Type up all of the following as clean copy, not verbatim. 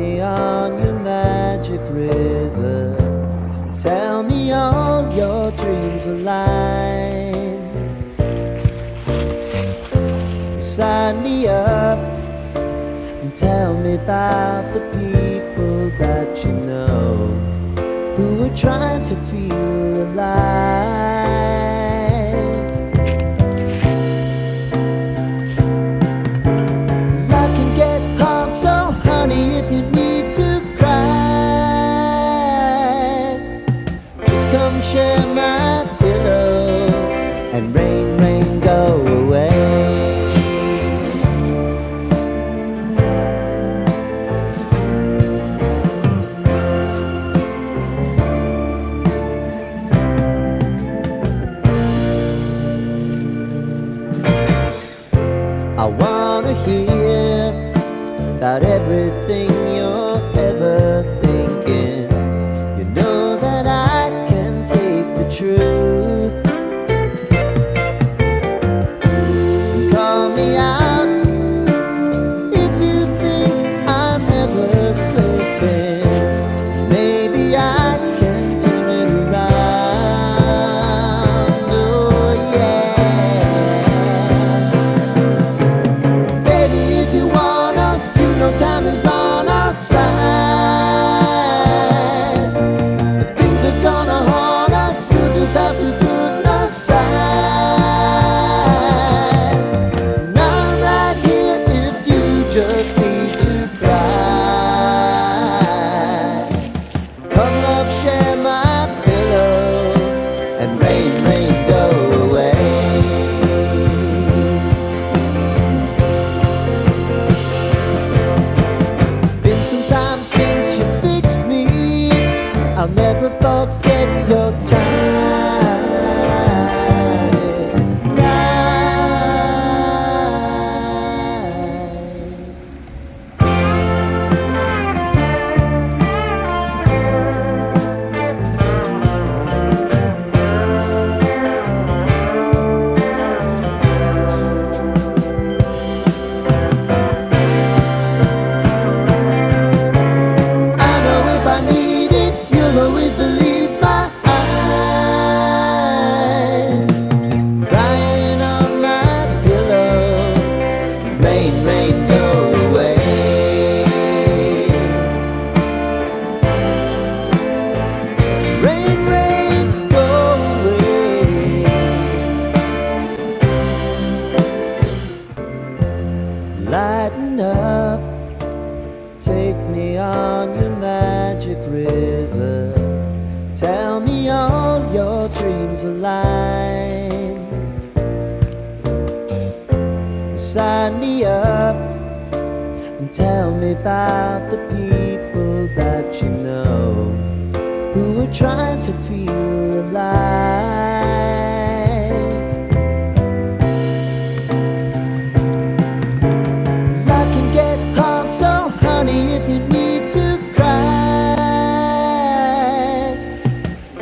me on your magic river. Tell me all your dreams align. Sign me up and tell me about the people that you know who are trying to feel alive. Life can get hard, so honey, if you need to cry, just come share my pillow and rain, rain, go away. I wanna hear about everything you're ever thinking. You know that I can take the truth. Call me out if you think I'm ever slipping. Maybe I can turn it around. Oh yeah. Baby, if you want us, you know time is on our side. If things are gonna haunt us, we'll just have to put aside. And I'm right here if you just need to cry. Come love, share my pillow and rain, rain, go away. Been some time since you fixed me. I'll never forget your time. I know if I need it, you'll always believe my eyes. Crying on my pillow, rain, rain, go away. Rain, rain, go away. Lighten up, take me on your magic river. Tell me all your dreams align. Sign me up and tell me about the people that you know who are trying to feel alive. Life can get hard, so honey, if you need to cry,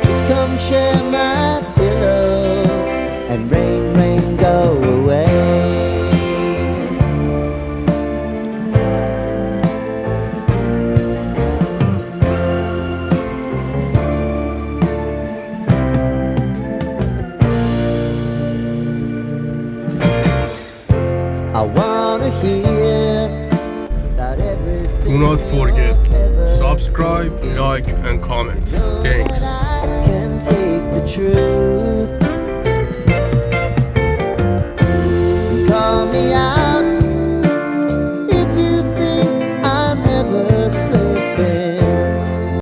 just come share my pillow and rain, rain, go away. I wanna hear about everything. Do not forget, ever subscribe, like and comment. Thanks. I can take the truth.